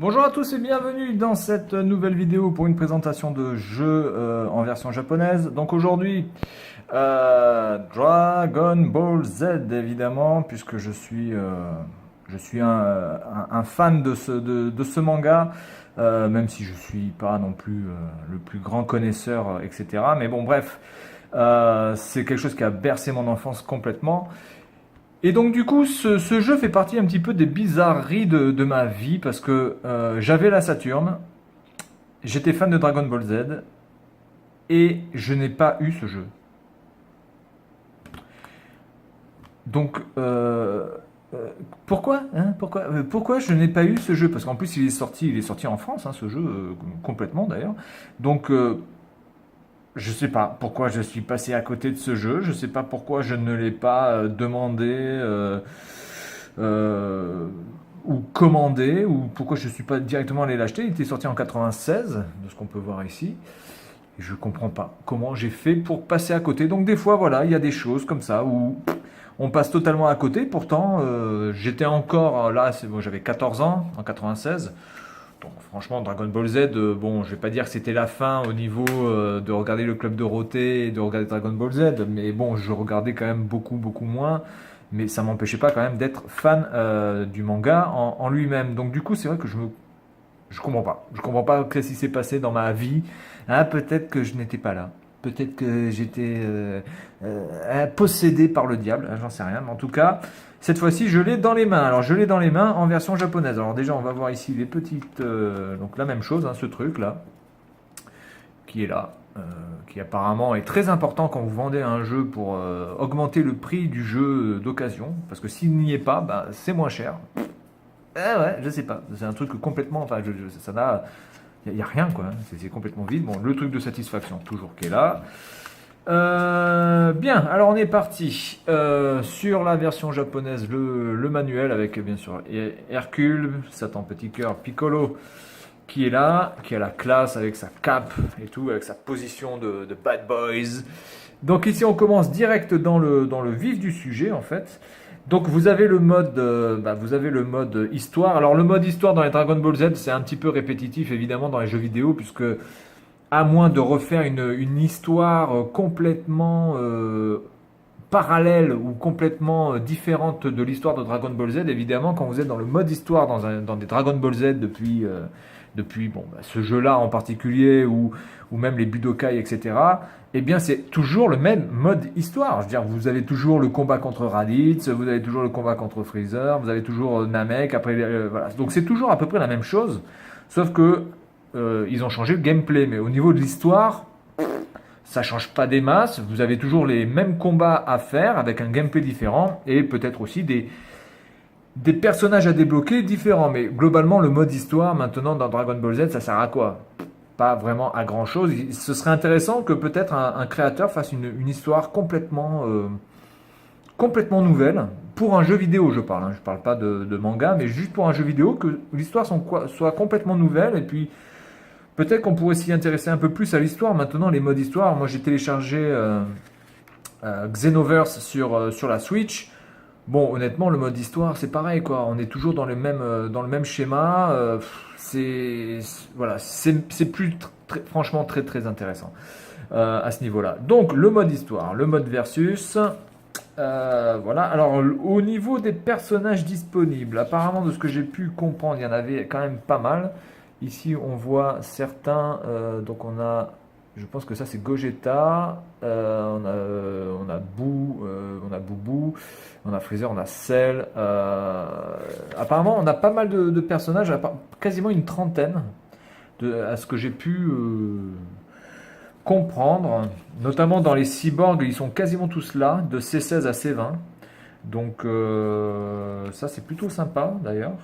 Bonjour à tous et bienvenue dans cette nouvelle vidéo pour une présentation de jeu en version japonaise. Donc aujourd'hui, Dragon Ball Z évidemment, puisque je suis un fan de ce manga, même si je suis pas non plus le plus grand connaisseur, etc. Mais bon, bref, c'est quelque chose qui a bercé mon enfance complètement. Et donc du coup, ce jeu fait partie un petit peu des bizarreries de ma vie parce que j'avais la Saturn, j'étais fan de Dragon Ball Z et je n'ai pas eu ce jeu. Donc euh, pourquoi, hein, pourquoi je n'ai pas eu ce jeu? Parce qu'en plus il est sorti en France, hein, ce jeu complètement d'ailleurs. Donc je sais pas pourquoi je suis passé à côté de ce jeu. Je sais pas pourquoi je ne l'ai pas demandé. Euh, ou commandé, ou pourquoi je ne suis pas directement allé l'acheter. Il était sorti en 96, de ce qu'on peut voir ici. Et je ne comprends pas comment j'ai fait pour passer à côté. Donc des fois, voilà, il y a des choses comme ça où on passe totalement à côté. Pourtant, j'étais encore là, bon, j'avais 14 ans en 96. Donc franchement, Dragon Ball Z, bon, je vais pas dire que c'était la fin au niveau de regarder le Club Dorothée et de regarder Dragon Ball Z, mais bon, je regardais quand même beaucoup, beaucoup moins. Mais ça m'empêchait pas quand même d'être fan du manga en lui-même. Donc du coup, c'est vrai que je comprends pas. Je comprends pas ce qui s'est passé dans ma vie. Ah, peut-être que je n'étais pas là. Peut-être que j'étais possédé par le diable. Ah, j'en sais rien. Mais en tout cas, cette fois-ci, je l'ai dans les mains. Alors, je l'ai dans les mains en version japonaise. Alors déjà, on va voir ici les petites... donc la même chose, hein, ce truc-là, qui est là. Qui apparemment est très important quand vous vendez un jeu pour augmenter le prix du jeu d'occasion. Parce que s'il n'y est pas, bah, c'est moins cher. Eh ouais, je sais pas. C'est un truc complètement. Enfin, ça n'a. Il n'y a rien, quoi. C'est complètement vide. Bon, le truc de satisfaction, toujours qui est là. Bien, alors on est parti sur la version japonaise, le manuel avec bien sûr Hercule, Satan Petit Cœur, Piccolo qui est là, qui a la classe avec sa cape et tout, avec sa position de bad boys. Donc ici on commence direct dans le vif du sujet en fait. Donc vous avez le mode histoire. Alors le mode histoire dans les Dragon Ball Z c'est un petit peu répétitif évidemment dans les jeux vidéo puisque à moins de refaire une histoire complètement parallèle ou complètement différente de l'histoire de Dragon Ball Z, évidemment, quand vous êtes dans le mode histoire dans des Dragon Ball Z depuis bon, bah, ce jeu-là en particulier ou même les Budokai, etc., eh bien, c'est toujours le même mode histoire. Je veux dire, vous avez toujours le combat contre Raditz, vous avez toujours le combat contre Freezer, vous avez toujours Namek, après, voilà. Donc, c'est toujours à peu près la même chose, sauf que ils ont changé le gameplay, mais au niveau de l'histoire, ça change pas des masses. Vous avez toujours les mêmes combats à faire avec un gameplay différent et peut-être aussi des personnages à débloquer différents. Mais globalement, le mode histoire maintenant dans Dragon Ball Z, ça sert à quoi? Pas vraiment à grand chose. Ce serait intéressant que peut-être un créateur fasse une histoire complètement nouvelle pour un jeu vidéo, je parle. Hein. Je parle pas de manga, mais juste pour un jeu vidéo que l'histoire soit complètement nouvelle et puis peut-être qu'on pourrait s'y intéresser un peu plus à l'histoire. Maintenant, les modes histoire, moi j'ai téléchargé Xenoverse sur la Switch. Bon, honnêtement, le mode histoire, c'est pareil, quoi. On est toujours dans le même schéma. C'est voilà, c'est plus franchement très très intéressant à ce niveau-là. Donc le mode histoire, le mode versus. Voilà. Alors au niveau des personnages disponibles, apparemment de ce que j'ai pu comprendre, il y en avait quand même pas mal. Ici, on voit certains. Donc, je pense que ça, c'est Gogeta. On a on a Boubou, on a Freezer, on a Cell. Apparemment, on a pas mal de personnages, quasiment une trentaine, à ce que j'ai pu comprendre. Notamment dans les cyborgs, ils sont quasiment tous là, de C16 à C20. Donc, ça, c'est plutôt sympa d'ailleurs.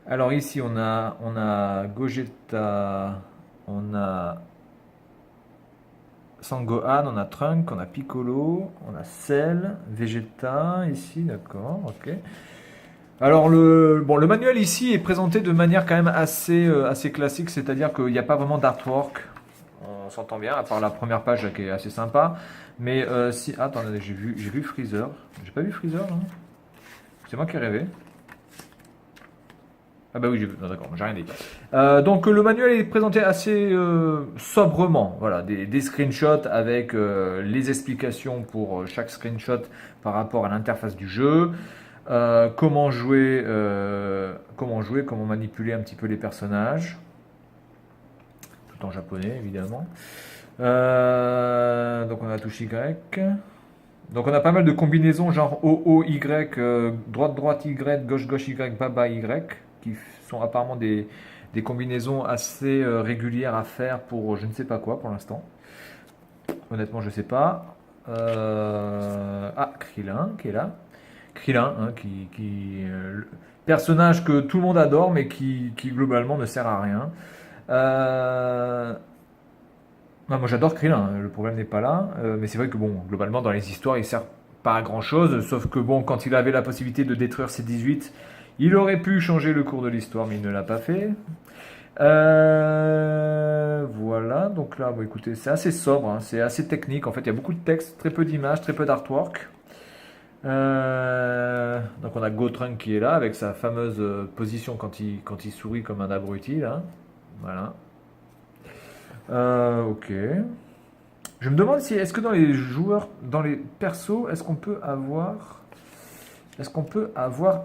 Alors ici on a Gogeta, on a Sangohan, on a Trunk, on a Piccolo, on a Cell, Vegeta ici, d'accord, ok. Alors le manuel ici est présenté de manière quand même assez classique, c'est-à-dire qu'il n'y a pas vraiment d'artwork, on s'entend bien, à part la première page qui est assez sympa. Mais si, attendez, j'ai vu Freezer, j'ai pas vu Freezer, hein. C'est moi qui ai rêvé. Ah bah oui, non, d'accord, j'ai rien dit. Donc le manuel est présenté assez sobrement. Voilà, des screenshots avec les explications pour chaque screenshot par rapport à l'interface du jeu. Comment manipuler un petit peu les personnages, tout en japonais évidemment. Donc on a la touche Y. Donc on a pas mal de combinaisons genre OO Y, droite Y, gauche Y, bas Y, qui sont apparemment des combinaisons assez régulières à faire pour je ne sais pas quoi pour l'instant. Honnêtement je sais pas. Krillin qui est là. Krillin, hein, personnage que tout le monde adore mais qui globalement ne sert à rien. Moi j'adore Krillin, hein, le problème n'est pas là, mais c'est vrai que bon, globalement dans les histoires il sert pas à grand chose, sauf que bon, quand il avait la possibilité de détruire C-18, il aurait pu changer le cours de l'histoire, mais il ne l'a pas fait. Voilà, donc là, bon, écoutez, c'est assez sobre, hein, c'est assez technique, en fait il y a beaucoup de texte, très peu d'images, très peu d'artwork. Donc on a Gotrunk qui est là avec sa fameuse position quand il sourit comme un abruti là. Voilà. Ok. Je me demande si est-ce que dans les joueurs, dans les persos, est-ce qu'on peut avoir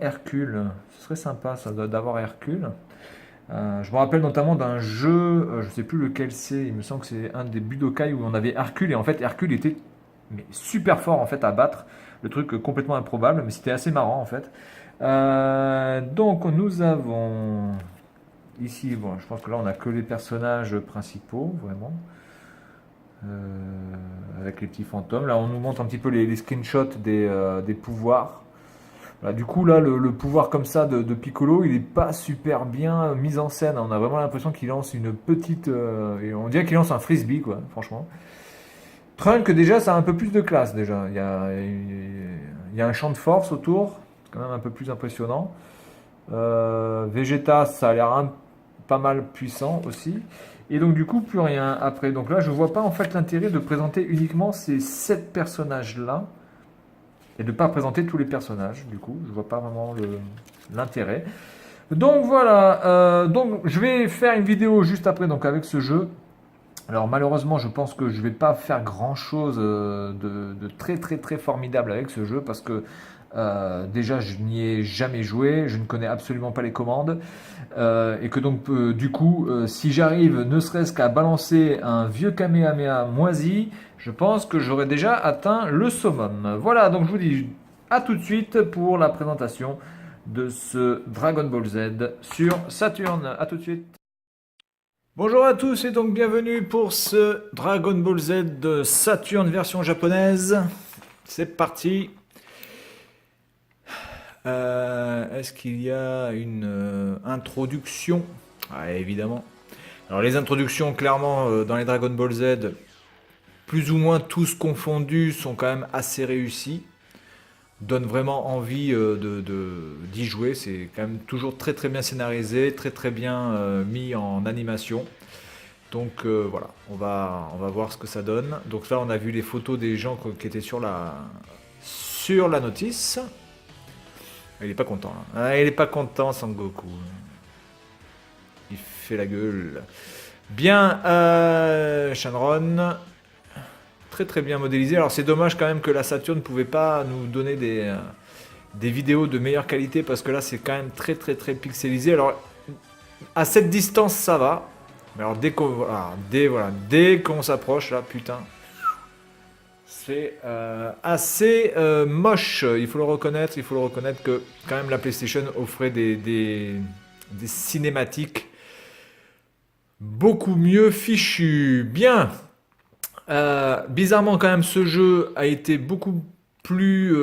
Hercule? Ce serait sympa ça d'avoir Hercule. Je me rappelle notamment d'un jeu, je sais plus lequel c'est. Il me semble que c'est un des Budokai où on avait Hercule et en fait Hercule était mais super fort en fait à battre. Le truc complètement improbable, mais c'était assez marrant en fait. Donc nous avons ici, bon, je pense que là on a que les personnages principaux vraiment. Avec les petits fantômes. Là, on nous montre un petit peu les screenshots des pouvoirs. Voilà, du coup, là, le pouvoir comme ça de Piccolo, il n'est pas super bien mis en scène. On a vraiment l'impression qu'il lance une petite. Et on dirait qu'il lance un frisbee, quoi, franchement. Trunk, déjà, ça a un peu plus de classe, déjà. Il y a un champ de force autour, c'est quand même un peu plus impressionnant. Vegeta, ça a l'air pas mal puissant aussi. Et donc du coup, plus rien après. Donc là, je vois pas en fait l'intérêt de présenter uniquement ces 7 personnages-là et de pas présenter tous les personnages. Du coup, je vois pas vraiment l'intérêt. Donc voilà, donc je vais faire une vidéo juste après donc avec ce jeu. Alors malheureusement, je pense que je vais pas faire grand-chose de très très très formidable avec ce jeu parce que déjà je n'y ai jamais joué, je ne connais absolument pas les commandes et que donc du coup si j'arrive ne serait-ce qu'à balancer un vieux Kamehameha moisi, je pense que j'aurais déjà atteint le summum. Voilà, donc je vous dis à tout de suite pour la présentation de ce Dragon Ball Z sur Saturn. À tout de suite. Bonjour à tous et donc bienvenue pour ce Dragon Ball Z de Saturn version japonaise. C'est parti. Est-ce qu'il y a une introduction? Évidemment. Alors les introductions, clairement, dans les Dragon Ball Z, plus ou moins tous confondus, sont quand même assez réussis. Donnent vraiment envie d'y jouer. C'est quand même toujours très très bien scénarisé, très très bien mis en animation. Donc voilà, on va voir ce que ça donne. Donc là, on a vu les photos des gens qui étaient sur la notice. Il est pas content là. Il est pas content, Sangoku. Il fait la gueule. Bien, Shenron. Très très bien modélisé. Alors c'est dommage quand même que la Saturn ne pouvait pas nous donner des vidéos de meilleure qualité parce que là c'est quand même très très très pixelisé. Alors à cette distance ça va. Mais alors dès qu'on s'approche là, putain. C'est assez moche, il faut le reconnaître que quand même la PlayStation offrait des cinématiques beaucoup mieux fichues. Bien, bizarrement quand même ce jeu a été beaucoup plus,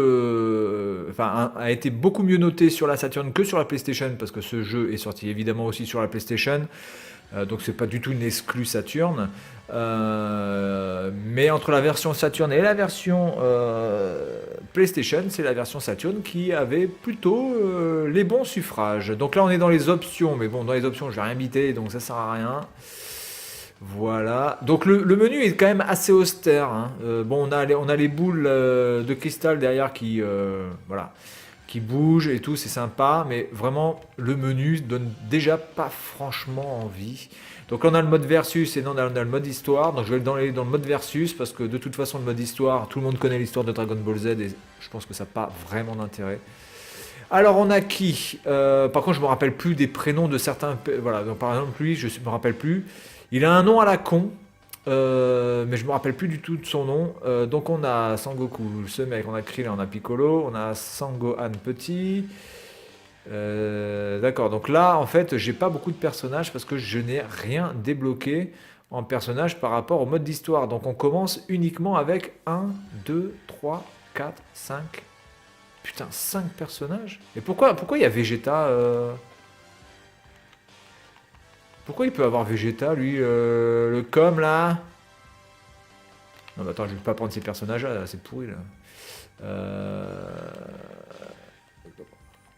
a été beaucoup mieux noté sur la Saturn que sur la PlayStation parce que ce jeu est sorti évidemment aussi sur la PlayStation. Donc c'est pas du tout une exclue Saturn. Mais entre la version Saturn et la version PlayStation, c'est la version Saturn qui avait plutôt les bons suffrages. Donc là on est dans les options, mais bon dans les options je vais rien biter, donc ça sert à rien. Voilà. Donc le menu est quand même assez austère. Bon on a les boules de cristal derrière qui qui bouge et tout, c'est sympa, mais vraiment le menu donne déjà pas franchement envie. Donc là on a le mode versus et non on a le mode histoire, donc je vais aller dans le mode versus parce que de toute façon le mode histoire, tout le monde connaît l'histoire de Dragon Ball Z et je pense que ça n'a pas vraiment d'intérêt. Alors on a qui par contre je me rappelle plus des prénoms de certains, voilà, donc par exemple lui je me rappelle plus, il a un nom à la con. Mais je me rappelle plus du tout de son nom. Donc on a Sangoku, ce mec, on a Krillin, on a Piccolo, on a Sangohan petit. D'accord, donc là en fait j'ai pas beaucoup de personnages parce que je n'ai rien débloqué en personnage par rapport au mode d'histoire. Donc on commence uniquement avec 1, 2, 3, 4, 5. Putain, 5 personnages. Et pourquoi il y a Vegeta Pourquoi il peut avoir Vegeta, lui, le com là? Non, mais attends, je vais pas prendre ces personnages-là, c'est pourri là. Euh,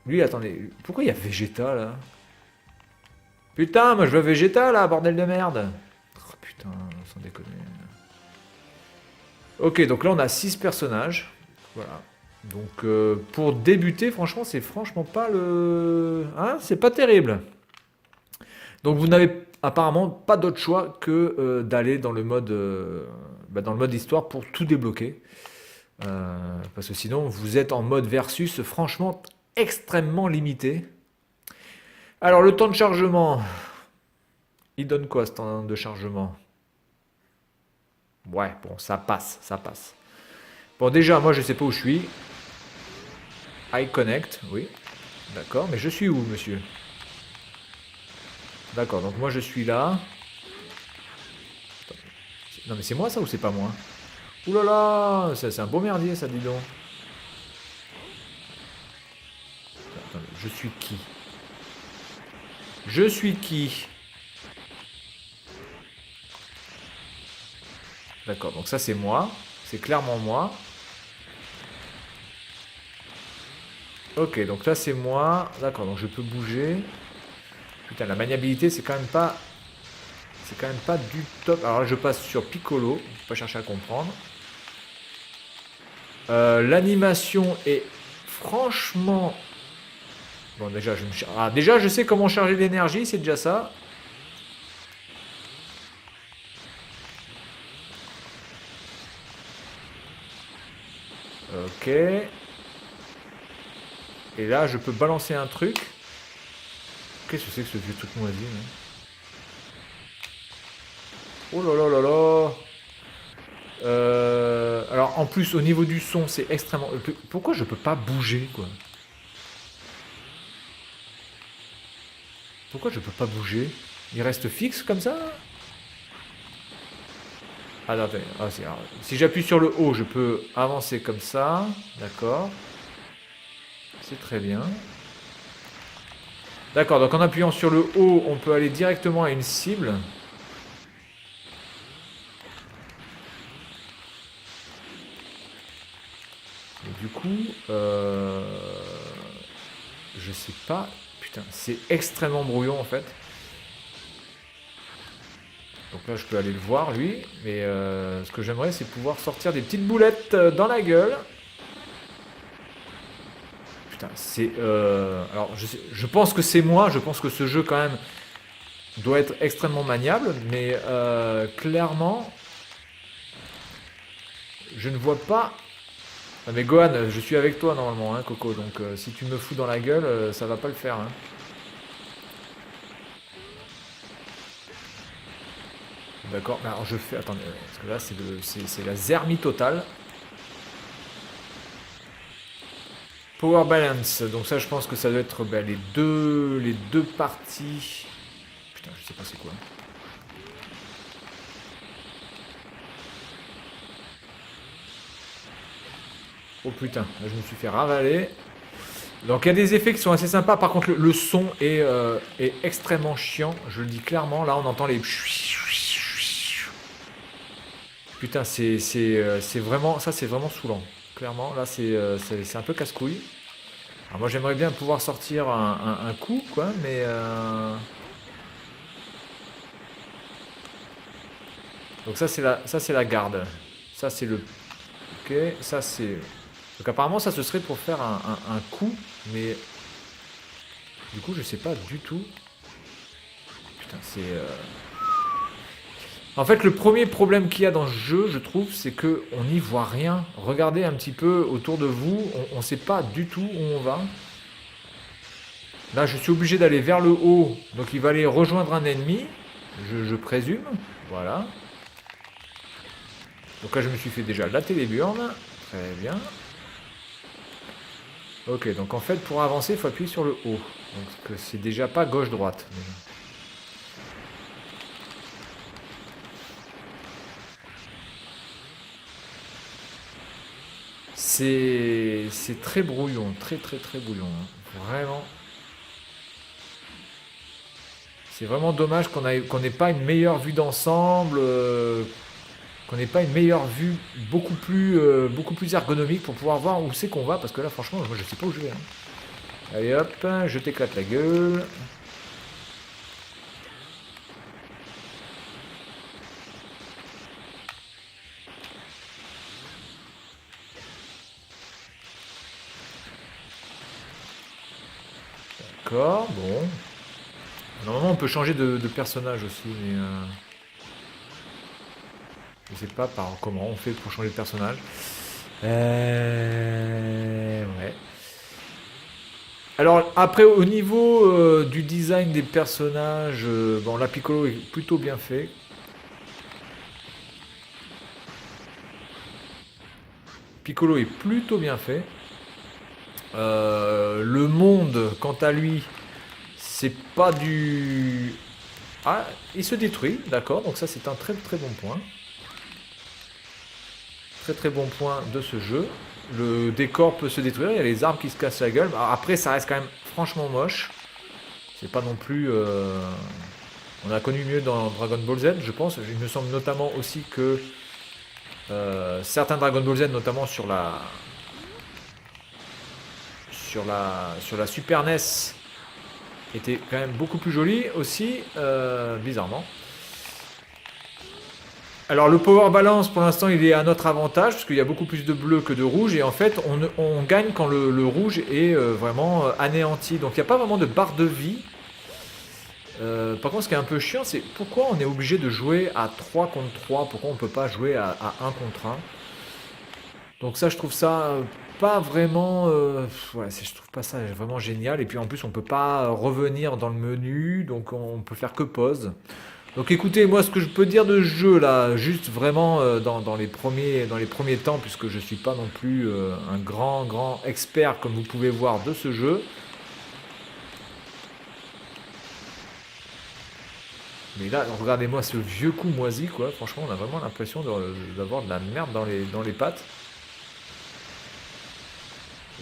Lui, attendez, pourquoi il y a Vegeta là? Putain, moi je veux Vegeta là, bordel de merde! Oh, putain, sans déconner. Ok, donc là on a 6 personnages. Voilà. Donc pour débuter, franchement, c'est franchement pas le. Hein, c'est pas terrible. Donc vous n'avez apparemment pas d'autre choix que d'aller dans le mode histoire pour tout débloquer. Parce que sinon vous êtes en mode versus franchement extrêmement limité. Alors le temps de chargement, il donne quoi ce temps de chargement? Ouais, bon, ça passe, ça passe. Bon, déjà, moi je sais pas où je suis. I connect, oui. D'accord, mais je suis où, monsieur? D'accord, donc moi je suis là. Non mais c'est moi ça ou c'est pas moi? Ouh là là, c'est un beau merdier ça, dis donc. Attends, je suis qui? Je suis qui? D'accord, donc ça c'est moi. C'est clairement moi. Ok, donc là c'est moi. D'accord, donc je peux bouger. Putain, la maniabilité c'est quand même pas... C'est quand même pas du top. Alors là je passe sur Piccolo. Je vais pas chercher à comprendre. L'animation est franchement... Bon déjà déjà je sais comment charger l'énergie, c'est déjà ça. Ok. Et là, je peux balancer un truc. Qu'est-ce que c'est que ce vieux truc moisi là? Oh là là là là. Alors, en plus, au niveau du son, c'est extrêmement... Pourquoi je peux pas bouger, quoi? Pourquoi je peux pas bouger? Il reste fixe comme ça? Ah, non, attendez. Ah, si j'appuie sur le haut, je peux avancer comme ça. D'accord. C'est très bien. D'accord, donc en appuyant sur le haut, on peut aller directement à une cible. Et du coup, je sais pas. Putain, c'est extrêmement brouillon en fait. Donc là, je peux aller le voir lui. Mais ce que j'aimerais, c'est pouvoir sortir des petites boulettes dans la gueule. Putain, c'est... alors, je pense que c'est moi. Je pense que ce jeu, quand même, doit être extrêmement maniable. Mais clairement, je ne vois pas... Ah, mais Gohan, je suis avec toi normalement, hein, Coco. Donc si tu me fous dans la gueule, ça va pas le faire. Hein. D'accord, mais alors je fais... Attendez, parce que là, c'est la zermie totale. Power balance, donc ça je pense que ça doit être les deux parties. Putain, je sais pas c'est quoi. Oh putain, là je me suis fait ravaler. Donc il y a des effets qui sont assez sympas, par contre le son est extrêmement chiant, je le dis clairement, là on entend les... Putain, c'est vraiment, ça c'est vraiment saoulant. Clairement, là c'est un peu casse-couille. Alors moi j'aimerais bien pouvoir sortir un coup, quoi, mais... Donc ça c'est la garde. Ça c'est le... Ok, ça c'est... Donc apparemment ça ce serait pour faire un coup, mais du coup je sais pas du tout. Putain c'est... En fait le premier problème qu'il y a dans ce jeu, je trouve, c'est que on n'y voit rien. Regardez un petit peu autour de vous, on sait pas du tout où on va. Là je suis obligé d'aller vers le haut, donc il va aller rejoindre un ennemi, je présume. Voilà. Donc là je me suis fait déjà la téléburne. Très bien. Ok, donc en fait pour avancer il faut appuyer sur le haut. Donc c'est déjà pas gauche-droite. C'est très brouillon, très brouillon, hein. Vraiment. C'est vraiment dommage qu'on n'ait pas une meilleure vue d'ensemble, qu'on n'ait pas une meilleure vue beaucoup plus ergonomique pour pouvoir voir où c'est qu'on va, parce que là franchement moi je sais pas où je vais, hein. Allez hop, je t'éclate la gueule. D'accord, bon. Normalement on peut changer de personnage aussi, mais je sais pas par comment on fait pour changer de personnage. Ouais. Alors après au niveau du design des personnages, bon la Piccolo est plutôt bien fait. Piccolo est plutôt bien fait. Le monde, quant à lui, c'est pas du... Ah, il se détruit, d'accord, donc ça c'est un très bon point. Très bon point de ce jeu. Le décor peut se détruire, il y a les arbres qui se cassent la gueule. Alors après ça reste quand même franchement moche. C'est pas non plus... On a connu mieux dans Dragon Ball Z, je pense. Il me semble notamment aussi que certains Dragon Ball Z, notamment sur la Super NES, étaient quand même beaucoup plus jolis aussi, bizarrement. Alors le power balance pour l'instant il est à notre avantage parce qu'il y a beaucoup plus de bleu que de rouge et en fait on gagne quand le rouge est vraiment anéanti. Donc il n'y a pas vraiment de barre de vie. Par contre ce qui est un peu chiant c'est pourquoi on est obligé de jouer à 3 contre 3, pourquoi on ne peut pas jouer à 1 contre 1. Donc ça je trouve ça pas vraiment... ouais, je trouve pas ça vraiment génial et puis en plus on peut pas revenir dans le menu donc on peut faire que pause. Donc écoutez, moi ce que je peux dire de ce jeu là, juste vraiment dans les premiers temps, puisque je suis pas non plus un grand expert comme vous pouvez voir de ce jeu. Mais là, regardez-moi ce vieux coup moisi quoi, franchement on a vraiment l'impression d'avoir de la merde dans les pattes.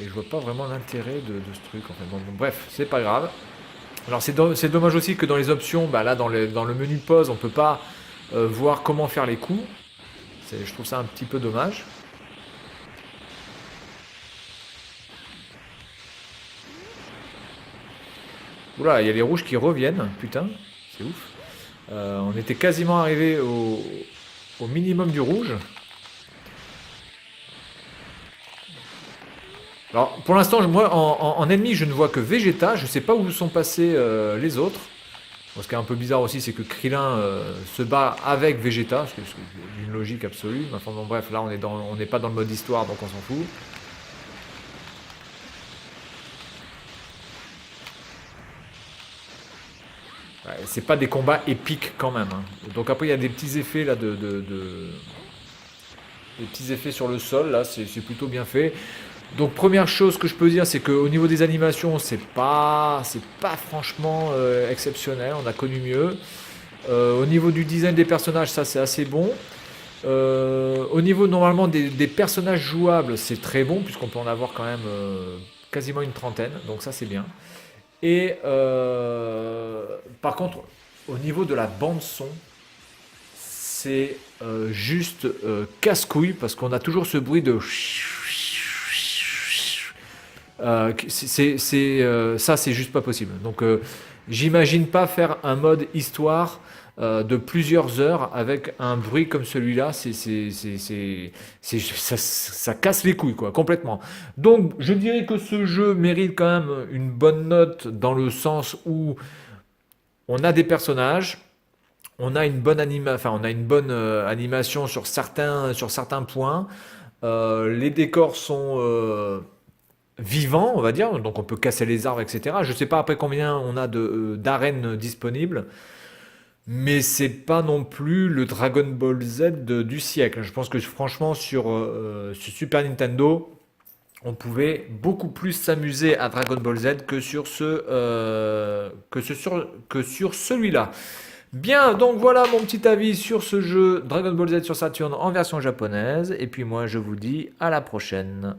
Et je vois pas vraiment l'intérêt de ce truc en fait. Bon, bref, c'est pas grave. Alors c'est dommage aussi que dans les options, bah là dans le menu pause, on peut pas voir comment faire les coups. Je trouve ça un petit peu dommage. Oula, il y a les rouges qui reviennent, putain, c'est ouf. On était quasiment arrivé au minimum du rouge. Alors pour l'instant, moi en ennemi, je ne vois que Vegeta, je sais pas où sont passés les autres. Bon, ce qui est un peu bizarre aussi, c'est que Krillin se bat avec Vegeta, c'est une logique absolue. Enfin bon, bref, là on n'est pas dans le mode histoire, donc on s'en fout. Ouais, c'est pas des combats épiques quand même, hein. Donc après il y a des petits effets là des petits effets sur le sol, là c'est plutôt bien fait. Donc première chose que je peux dire, c'est qu'au niveau des animations, c'est pas franchement exceptionnel, on a connu mieux. Au niveau du design des personnages, ça c'est assez bon. Au niveau normalement des personnages jouables, c'est très bon, puisqu'on peut en avoir quand même quasiment une trentaine, donc ça c'est bien. Et par contre, au niveau de la bande son, c'est juste casse-couille, parce qu'on a toujours ce bruit de... ça c'est juste pas possible. Donc J'imagine pas faire un mode histoire de plusieurs heures avec un bruit comme celui-là. Ça casse les couilles, quoi, complètement. Donc, je dirais que ce jeu mérite quand même une bonne note dans le sens où on a des personnages, on a une bonne on a une bonne animation sur certains points. Les décors sont vivants, on va dire, donc on peut casser les arbres, etc. Je sais pas après combien on a d'arènes disponibles, mais c'est pas non plus le Dragon Ball Z du siècle. Je pense que franchement sur Super Nintendo, on pouvait beaucoup plus s'amuser à Dragon Ball Z que sur celui-là. Bien, donc voilà mon petit avis sur ce jeu Dragon Ball Z sur Saturn en version japonaise. Et puis moi, je vous dis à la prochaine.